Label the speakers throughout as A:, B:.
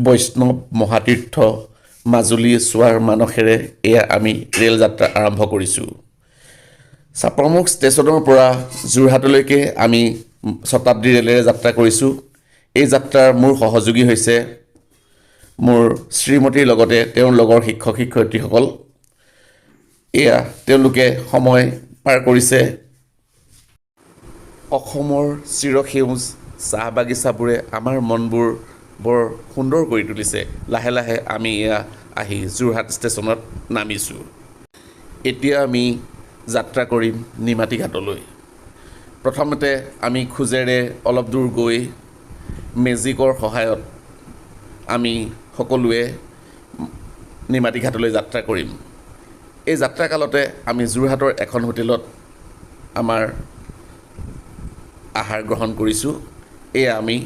A: বৈষ্ণৱ মহাতীৰ্থ মাজুলী চোৱাৰ মানসেৰে এয়া আমি ৰেল যাত্ৰা আৰম্ভ কৰিছোঁ। চাপৰমুখ ষ্টেচনৰ পৰা যোৰহাটলৈকে আমি শতাব্দী ৰেলেৰে যাত্ৰা কৰিছোঁ। এই যাত্ৰাৰ মোৰ সহযোগী হৈছে মোৰ শ্ৰীমতীৰ লগতে তেওঁৰ লগৰ শিক্ষক শিক্ষয়িত্ৰীসকল। এয়া তেওঁলোকে সময় পাৰ কৰিছে। অসমৰ চিৰসেউজ চাহ বাগিচাবোৰে আমাৰ মনবোৰ বৰ সুন্দৰ কৰি তুলিছে। লাহে লাহে আমি এয়া আহি যোৰহাট ষ্টেচনত নামিছোঁ। এতিয়া আমি যাত্ৰা কৰিম নিমাতী ঘাটলৈ। প্ৰথমতে আমি খোজেৰে অলপ দূৰ গৈ মেজিকৰ সহায়ত আমি সকলোৱে নিমাতী ঘাটলৈ যাত্ৰা কৰিম। এই যাত্ৰাকালতে আমি যোৰহাটৰ এখন হোটেলত আমাৰ আহাৰ গ্ৰহণ কৰিছোঁ। এয়া আমি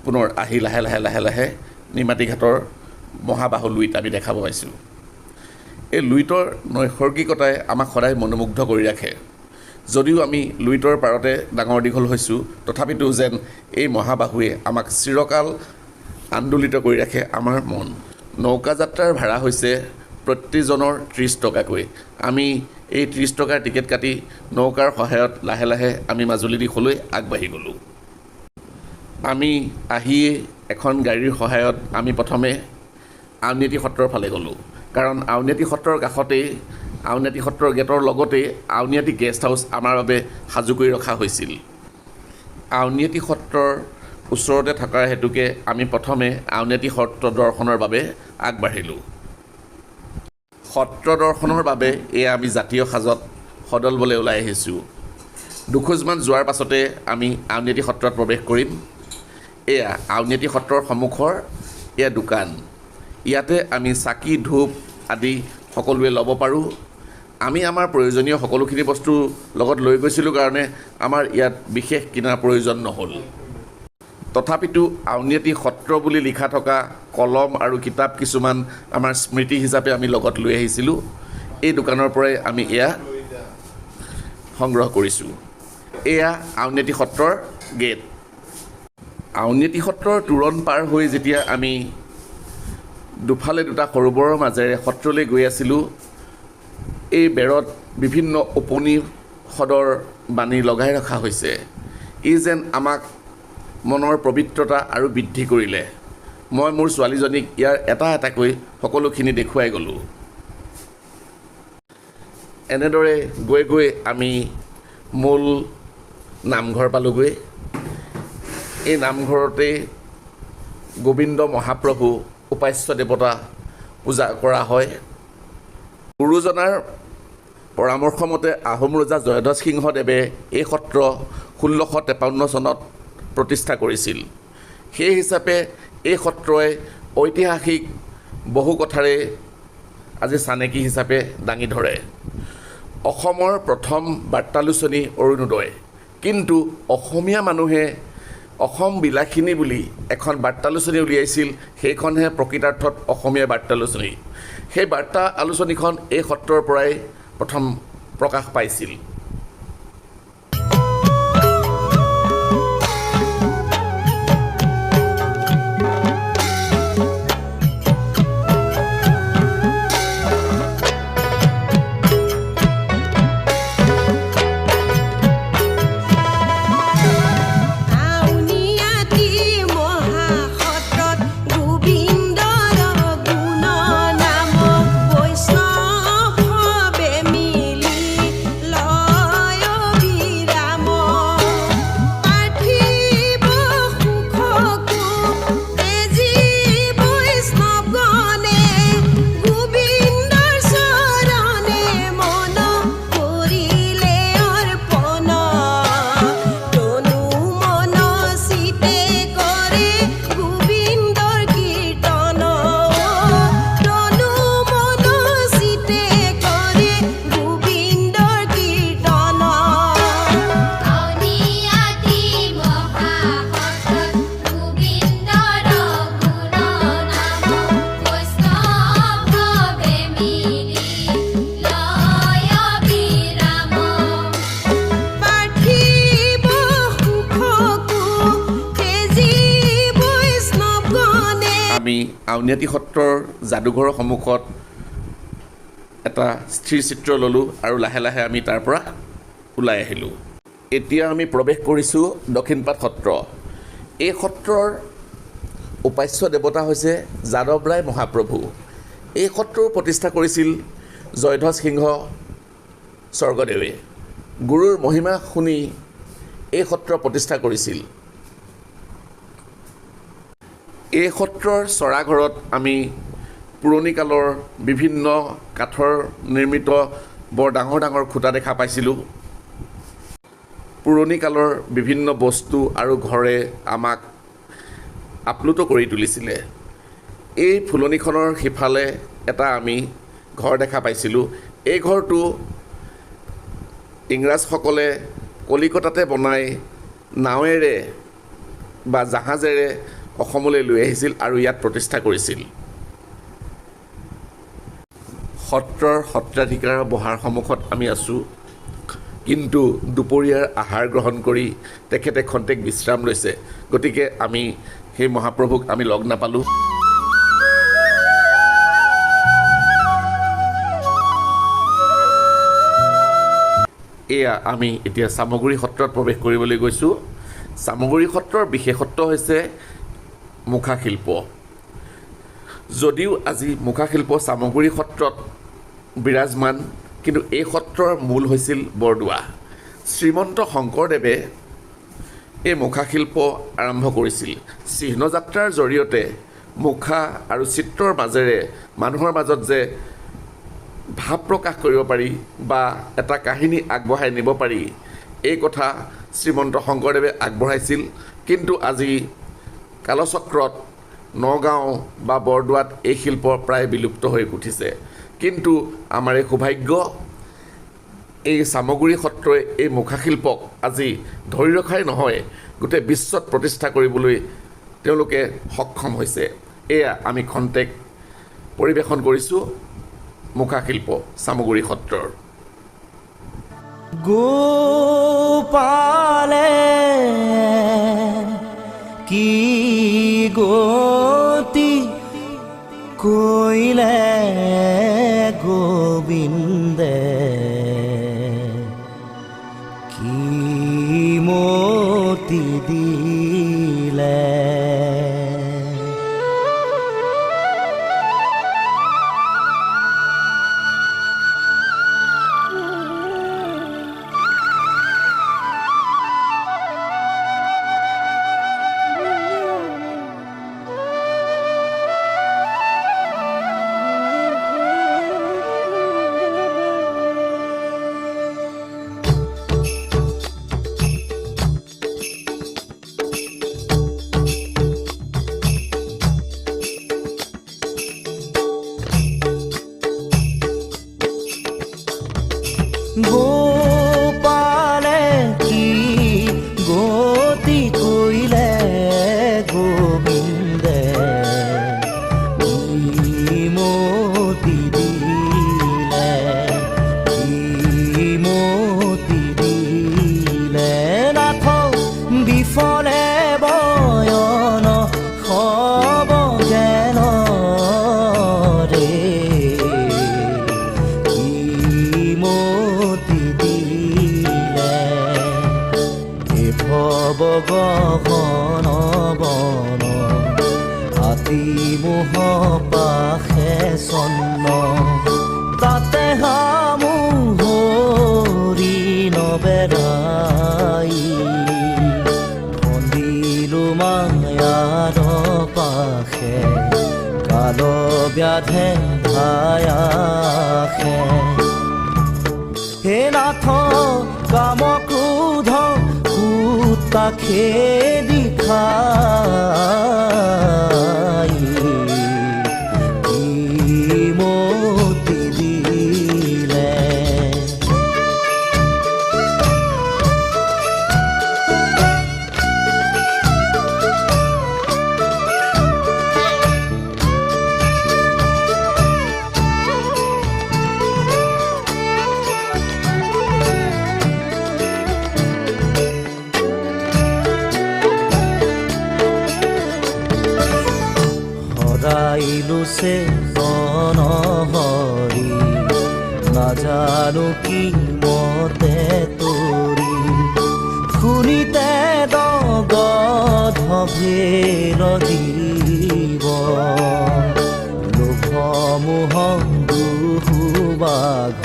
A: পুনৰ আহি লাহে লাহে লাহে লাহে নিমাতী ঘাটৰ মহাবাহু লুইত আমি দেখা পাইছোঁ। এই লুইতৰ নৈসৰ্গিকতাই আমাক সদায় মনোমুগ্ধ কৰি ৰাখে। যদিও আমি লুইতৰ পাৰতে ডাঙৰ দীঘল হৈছোঁ, তথাপিতো যেন এই মহাবাহুৱে আমাক চিৰকাল আন্দোলিত কৰি ৰাখে আমাৰ মন। নৌকা যাত্ৰাৰ ভাড়া হৈছে প্ৰতিজনৰ 30 টকাকৈ। আমি এই 30 টকাৰ টিকেট কাটি নৌকাৰ সহায়ত লাহে লাহে আমি মাজুলী দিশলৈ আগবাঢ়ি গ'লোঁ। আমি আহিয়ে এখন গাড়ীৰ সহায়ত আমি প্ৰথমে আউনীআটী সত্ৰৰ ফালে গ'লোঁ। কাৰণ আউনীআটী সত্ৰৰ কাষতেই, আউনীআটী সত্ৰৰ গেটৰ লগতেই আউনীআটী গেষ্ট হাউচ আমাৰ বাবে সাজু কৰি ৰখা হৈছিল। আউনীআটী সত্ৰৰ ওচৰতে থকাৰ হেতুকে আমি প্ৰথমে আউনীআটী সত্ৰ দৰ্শনৰ বাবে আগবাঢ়িলোঁ। সত্ৰ দৰ্শনৰ বাবে এয়া আমি জাতীয় সাজত সদলবলে ওলাই আহিছোঁ। দুখোজমান যোৱাৰ পাছতে আমি আউনীআটী সত্ৰত প্ৰৱেশ কৰিম। এয়া আউনীআটী সত্ৰৰ সন্মুখৰ এয়া দোকান। ইয়াতে আমি চাকি ধূপ আদি সকলোৱে ল'ব পাৰোঁ। আমি আমাৰ প্ৰয়োজনীয় সকলোখিনি বস্তু লগত লৈ গৈছিলোঁ কাৰণে আমাৰ ইয়াত বিশেষ কিনাৰ প্ৰয়োজন নহ'ল। তথাপিতো আউনীআটী সত্ৰ বুলি লিখা থকা কলম আৰু কিতাপ কিছুমান আমাৰ স্মৃতি হিচাপে আমি লগত লৈ আহিছিলোঁ। এই দোকানৰ পৰাই আমি এয়া সংগ্ৰহ কৰিছোঁ। এয়া আউনীআটী সত্ৰৰ গেট। আউনীআটী সত্ৰৰ তোৰণ পাৰ হৈ যেতিয়া আমি দুফালে দুটা সৰোবৰৰ মাজেৰে সত্ৰলৈ গৈ আছিলোঁ, এই বেৰত বিভিন্ন উপনিষদৰ বাণী লগাই ৰখা হৈছে। ই যেন আমাক মনৰ পবিত্ৰতা আৰু বৃদ্ধি কৰিলে। মই মোৰ ছোৱালীজনীক ইয়াৰ এটা এটাকৈ সকলোখিনি দেখুৱাই গ'লোঁ। এনেদৰে গৈ গৈ আমি মূল নামঘৰ পালোঁগৈ। এই নামঘৰতেই গোবিন্দ মহাপ্ৰভু উপাস্য দেৱতা পূজা কৰা হয়। গুৰুজনাৰ পৰামৰ্শ মতে আহোম ৰজা জয়ধ্বজ সিংহদেৱে এই সত্ৰ 1653 চনত প্ৰতিষ্ঠা কৰিছিল। সেই হিচাপে এই সত্ৰই ঐতিহাসিক বহু কথাৰে আজি চানেকি হিচাপে দাঙি ধৰে। অসমৰ প্ৰথম বাৰ্তালোচনী অৰুণোদয়। কিন্তু অসমীয়া মানুহে অসম বিলাসিনী বুলি এখন বাৰ্তালোচনী উলিয়াইছিল। সেইখনহে প্ৰকৃতাৰ্থত অসমীয়া বাৰ্তালোচনী। সেই বাৰ্তা আলোচনীখন এই সত্ৰৰ পৰাই প্ৰথম প্ৰকাশ পাইছিল।
B: বৈষ্ণৱ সবে মিলি
A: আমি আউনীআটী সত্ৰৰ যাদুঘৰৰ সন্মুখত এটা স্থিৰ চিত্ৰ ল'লোঁ আৰু লাহে লাহে আমি তাৰ পৰা ওলাই আহিলোঁ। এতিয়া আমি প্ৰৱেশ কৰিছোঁ দক্ষিণপাট সত্ৰ। এই সত্ৰৰ উপাস্য দেৱতা হৈছে যাদৱ ৰায় মহাপ্ৰভু। এই সত্ৰৰ প্ৰতিষ্ঠা কৰিছিল জয়ধ্বজ সিংহ স্বৰ্গদেৱে। গুৰুৰ মহিমা শুনি এই সত্ৰ প্ৰতিষ্ঠা কৰিছিল। এই সত্ৰৰ চৰাঘৰত আমি পুৰণি কালৰ বিভিন্ন কাঠৰ নিৰ্মিত বৰ ডাঙৰ ডাঙৰ খুঁটা দেখা পাইছিলোঁ। পুৰণি কালৰ বিভিন্ন বস্তু আৰু ঘৰে আমাক আপ্লুত কৰি তুলিছিলে। এই ফুলনিখনৰ সিফালে এটা আমি ঘৰ দেখা পাইছিলোঁ। এই ঘৰটো ইংৰাজসকলে কলিকতাতে বনাই নাৱেৰে বা জাহাজেৰে অসমলৈ লৈ আহিছিল আৰু ইয়াত প্ৰতিষ্ঠা কৰিছিল। সত্ৰৰ সত্ৰাধিকাৰ বহাৰ সন্মুখত আমি আছোঁ, কিন্তু দুপৰীয়াৰ আহাৰ গ্ৰহণ কৰি তেখেতে খন্তেক বিশ্ৰাম লৈছে, গতিকে আমি সেই মহাপ্ৰভুক আমি লগ নাপালোঁ। এয়া আমি এতিয়া চামগুৰি সত্ৰত প্ৰৱেশ কৰিবলৈ গৈছোঁ। চামগুৰি সত্ৰৰ বিশেষত্ব হৈছে মুখাশিল্প। যদিও আজি মুখাশিল্প চামগুৰি সত্ৰত বিৰাজমান, কিন্তু এই সত্ৰৰ মূল হৈছিল বৰদোৱা। শ্ৰীমন্ত শংকৰদেৱে এই মুখাশিল্প আৰম্ভ কৰিছিল। চিহ্নযাত্ৰাৰ জৰিয়তে মুখা আৰু চিত্ৰৰ মাজেৰে মানুহৰ মাজত যে ভাৱ প্ৰকাশ কৰিব পাৰি বা এটা কাহিনী আগবঢ়াই নিব পাৰি, এই কথা শ্ৰীমন্ত শংকৰদেৱে আগবঢ়াইছিল। কিন্তু আজি কালচক্ৰত নগাঁও বা বৰদোৱাত এই শিল্প প্ৰায় বিলুপ্ত হৈ উঠিছে। কিন্তু আমাৰ এই সৌভাগ্য, এই চামগুৰি সত্ৰই এই মুখাশিল্পক আজি ধৰি ৰখাই নহয়, গোটেই বিশ্বত প্ৰতিষ্ঠা কৰিবলৈ তেওঁলোকে সক্ষম হৈছে। এয়া আমি খন্তেক পৰিৱেশন কৰিছোঁ মুখাশিল্প চামগুৰি সত্ৰৰ।
B: গোপালে কি গতি কৰিলে গোবিন্দে, কি মতি দিলে। গোপালে কি গতি কৰিলে গোবিন্দে, কি মতি দিলে, কি মতি দিলে। নাথ বিফলে বয়ন সব জ্ঞান ৰে, গগন বন হাতী মোহ পাশে চন্ন, তাতে হামুহৰি নবেৰাই বন্দিলো মায়াৰ পাশে, কাল ব্যাধে ধায়াসে। হে নাথ কাম ক্ৰোধ তাকে দিখাই, কি মতি দিলে। গাইলোছে অনহৰি নাজানো কি মতে তৰি শুনিতে গধভেল দিব লোভমোহ দুহুবাঘ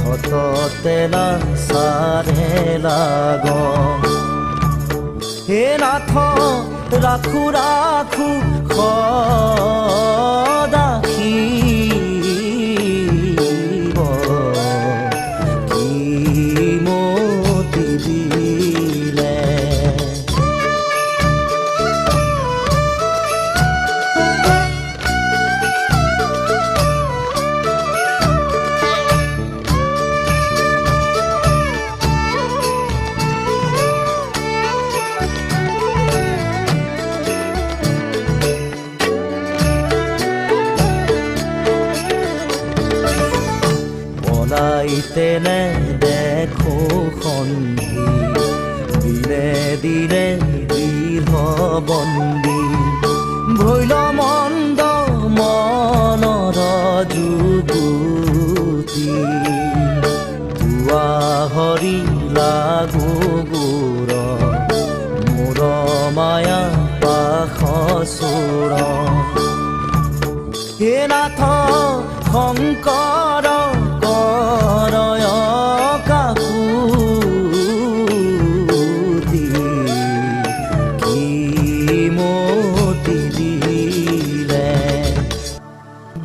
B: সততে নাচাৰে লাগ হে নাথ ৰাখো ৰাখো সদাখিব কি মতি দিলে তেনে দেখো সন্ধি দিনে দিনে গৃহ বন্দী ভৈল মন্দ মনৰ যুগুতি তুৱা হৰি লাগো গোৰ মোৰ মায়া পাশ চোৰ হে নাথ শংকৰ কৰয় কাকুতি কি মতি দিলে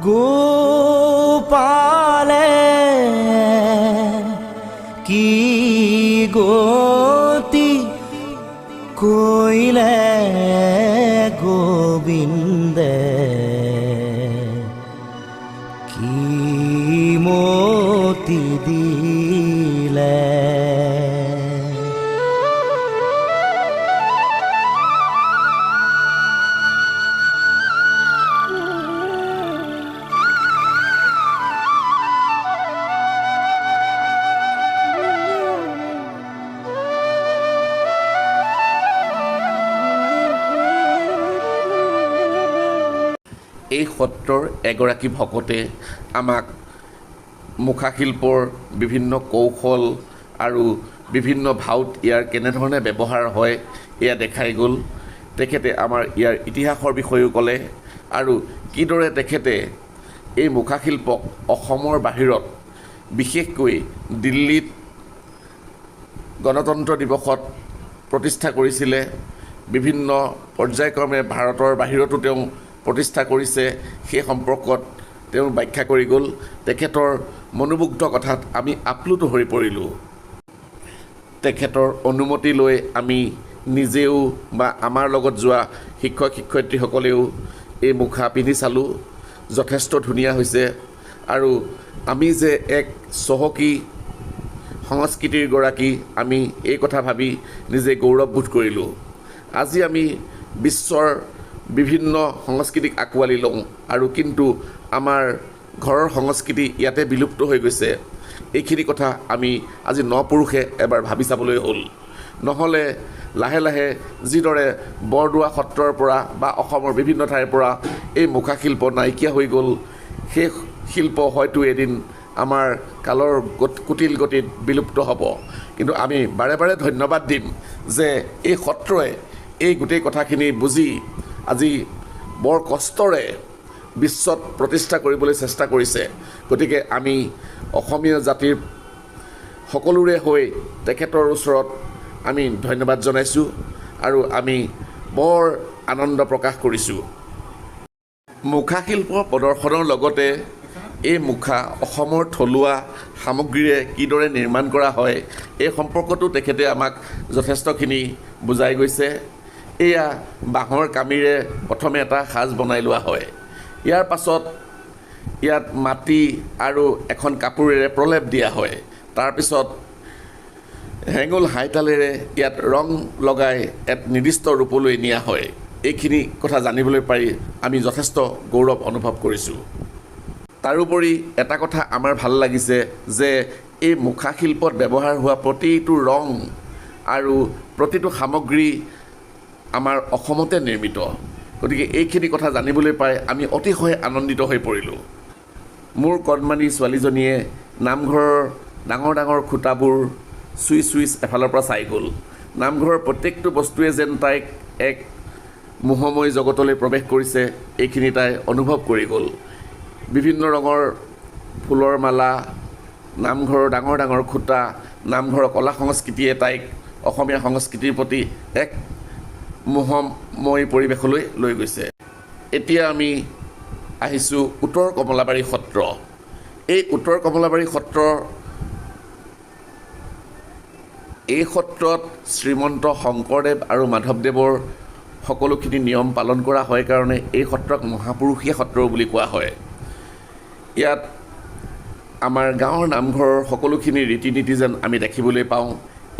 B: গোপালে কি গতি কৈলে গোবিন্দে কি মতি দিলে
A: এই সত্ৰৰ এগৰাকী ভকতে আমাক মুখাশিল্পৰ বিভিন্ন কৌশল আৰু বিভিন্ন ভাওত ইয়াৰ কেনেধৰণে ব্যৱহাৰ হয় এয়া দেখাই গ'ল। তেখেতে আমাৰ ইয়াৰ ইতিহাসৰ বিষয়েও ক'লে আৰু কিদৰে তেখেতে এই মুখাশিল্পক অসমৰ বাহিৰত বিশেষকৈ দিল্লীত গণতন্ত্ৰ দিৱসত প্ৰতিষ্ঠা কৰিছিলে। বিভিন্ন পৰ্যায়ক্ৰমে ভাৰতৰ বাহিৰতো তেওঁ প্ৰতিষ্ঠা কৰিছে, সেই সম্পৰ্কত তেওঁ ব্যাখ্যা কৰি গ'ল। তেখেতৰ মনোমুগ্ধ কথাত আমি আপ্লুত হৈ পৰিলোঁ। তেখেতৰ অনুমতি লৈ আমি নিজেও বা আমাৰ লগত যোৱা শিক্ষক শিক্ষয়িত্ৰীসকলেও এই মুখা পিন্ধি চালোঁ। যথেষ্ট ধুনীয়া হৈছে আৰু আমি যে এক চহকী সংস্কৃতিৰ গৰাকী, আমি এই কথা ভাবি নিজে গৌৰৱবোধ কৰিলোঁ। আজি আমি বিশ্বৰ বিভিন্ন সংস্কৃতিক আঁকোৱালি লওঁ আৰু কিন্তু আমাৰ ঘৰৰ সংস্কৃতি ইয়াতে বিলুপ্ত হৈ গৈছে। এইখিনি কথা আমি আজি নপুৰুষে এবাৰ ভাবি চাবলৈ হ'ল। নহ'লে লাহে লাহে যিদৰে বৰদোৱা সত্ৰৰ পৰা বা অসমৰ বিভিন্ন ঠাইৰ পৰা এই মুখাশিল্প নাইকিয়া হৈ গ'ল, সেই শিল্প হয়তো এদিন আমাৰ কালৰ কুটিল গতিত বিলুপ্ত হ'ব। কিন্তু আমি বাৰে বাৰে ধন্যবাদ দিম যে এই সত্ৰই এই গোটেই কথাখিনি বুজি আজি বৰ কষ্টৰে বিশ্বত প্ৰতিষ্ঠা কৰিবলৈ চেষ্টা কৰিছে। গতিকে আমি অসমীয়া জাতিৰ সকলোৰে হৈ তেখেতৰ ওচৰত আমি ধন্যবাদ জনাইছোঁ আৰু আমি বৰ আনন্দ প্ৰকাশ কৰিছোঁ। মুখাশিল্প প্ৰদৰ্শনৰ লগতে এই মুখা অসমৰ থলুৱা সামগ্ৰীৰে কিদৰে নিৰ্মাণ কৰা হয় এই সম্পৰ্কতো তেখেতে আমাক যথেষ্টখিনি বুজাই গৈছে। এয়া বাঁহৰ কামিৰে প্ৰথমে এটা সাজ বনাই লোৱা হয়। ইয়াৰ পাছত ইয়াত মাটি আৰু এখন কাপোৰেৰে প্ৰলেপ দিয়া হয়। তাৰপিছত হেঙুল হাইতালেৰে ইয়াত ৰং লগাই এক নিৰ্দিষ্ট ৰূপলৈ নিয়া হয়। এইখিনি কথা জানিবলৈ পাৰি আমি যথেষ্ট গৌৰৱ অনুভৱ কৰিছোঁ। তাৰোপৰি এটা কথা আমাৰ ভাল লাগিছে যে এই মুখাশিল্পত ব্যৱহাৰ হোৱা প্ৰতিটো ৰং আৰু প্ৰতিটো সামগ্ৰী আমাৰ অসমতে নিৰ্মিত। গতিকে এইখিনি কথা জানিবলৈ পাই আমি অতিশয় আনন্দিত হৈ পৰিলোঁ। মোৰ কণমানি ছোৱালীজনীয়ে নামঘৰৰ ডাঙৰ ডাঙৰ খুঁটাবোৰ চুই এফালৰ পৰা চাই গ'ল। নামঘৰৰ প্ৰত্যেকটো বস্তুৱে যেন তাইক এক মোহময় জগতলৈ প্ৰৱেশ কৰিছে, এইখিনি তাই অনুভৱ কৰি গ'ল। বিভিন্ন ৰঙৰ ফুলৰ মালা, নামঘৰৰ ডাঙৰ ডাঙৰ খুঁটা, নামঘৰৰ কলা সংস্কৃতিয়ে তাইক অসমীয়া সংস্কৃতিৰ প্ৰতি এক মোহময় পৰিৱেশলৈ লৈ গৈছে। এতিয়া আমি আহিছোঁ উত্তৰ কমলাবাৰী সত্ৰ। এই উত্তৰ কমলাবাৰী এই সত্ৰত শ্ৰীমন্ত শংকৰদেৱ আৰু মাধৱদেৱৰ সকলোখিনি নিয়ম পালন কৰা হয় কাৰণে এই সত্ৰক মহাপুৰুষীয়া সত্ৰ বুলি কোৱা হয়। ইয়াত আমাৰ গাঁৱৰ নামঘৰৰ সকলোখিনি ৰীতি নীতি যেন আমি দেখিবলৈ পাওঁ।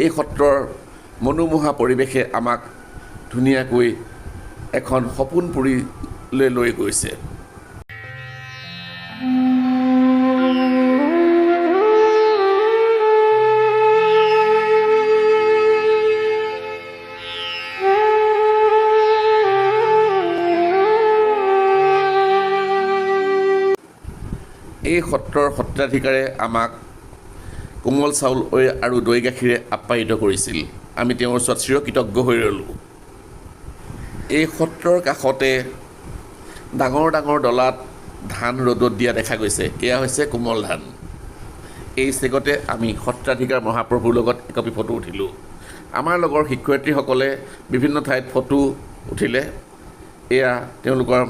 A: এই সত্ৰৰ মনোমোহা পৰিৱেশে আমাক ধুনীয়াকৈ এখন সপোনপুৰীলৈ লৈ গৈছে। এই সত্ৰৰ সত্ৰাধিকাৰে আমাক কোমল চাউল আৰু দৈ গাখীৰে আপ্যায়িত কৰিছিল। আমি তেওঁৰ ওচৰত চিৰকৃতজ্ঞ হৈ ৰ'লোঁ। এই সত্ৰৰ কাষতে ডাঙৰ ডাঙৰ ডলাত ধান ৰ'দত দিয়া দেখা গৈছে। এয়া হৈছে কোমল ধান। এই চেগতে আমি সত্ৰাধিকাৰ মহাপ্ৰভুৰ লগত একপি ফটো উঠিলোঁ। আমাৰ লগৰ শিক্ষয়িত্ৰীসকলে বিভিন্ন ঠাইত ফটো উঠিলে এয়া তেওঁলোকৰ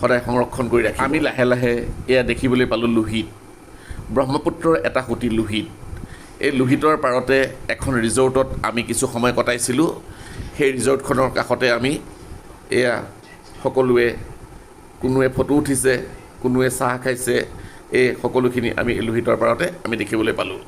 A: সদায় সংৰক্ষণ কৰি ৰাখে। আমি লাহে লাহে এয়া দেখিবলৈ পালোঁ লোহিত, ব্ৰহ্মপুত্ৰৰ এটা সুঁতি লোহিত। এই লোহিতৰ পাৰতে এখন ৰিজৰ্টত আমি কিছু সময় কটাইছিলোঁ। সেই ৰিজৰ্টখনৰ কাষতে আমি এয়া সকলোৱে, কোনোৱে ফটো উঠিছে, কোনোৱে চাহ খাইছে, এই সকলোখিনি আমি লোহিতৰ পাৰতে আমি দেখিবলৈ পালোঁ।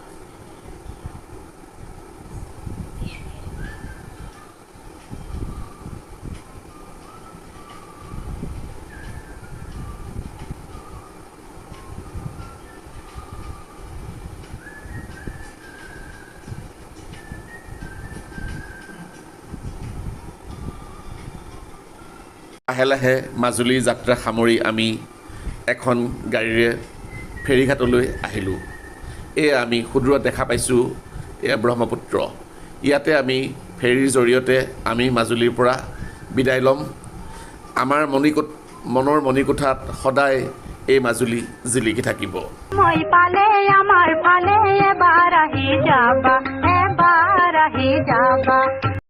A: লাহে লাহে মাজুলীৰ যাত্ৰা সামৰি আমি এখন গাড়ীৰে ফেৰীঘাটলৈ আহিলোঁ। এয়া আমি সুদূৰত দেখা পাইছোঁ, এয়া ব্ৰহ্মপুত্ৰ। ইয়াতে আমি ফেৰীৰ জৰিয়তে আমি মাজুলীৰ পৰা বিদায় ল'ম। আমাৰ মনৰ মণিকোঠাত সদায় এই মাজুলী জিলিকি থাকিব।
C: মই পালে আমাৰ ফালে এবাৰ আহি যাবা, এবাৰ আহি যাবা।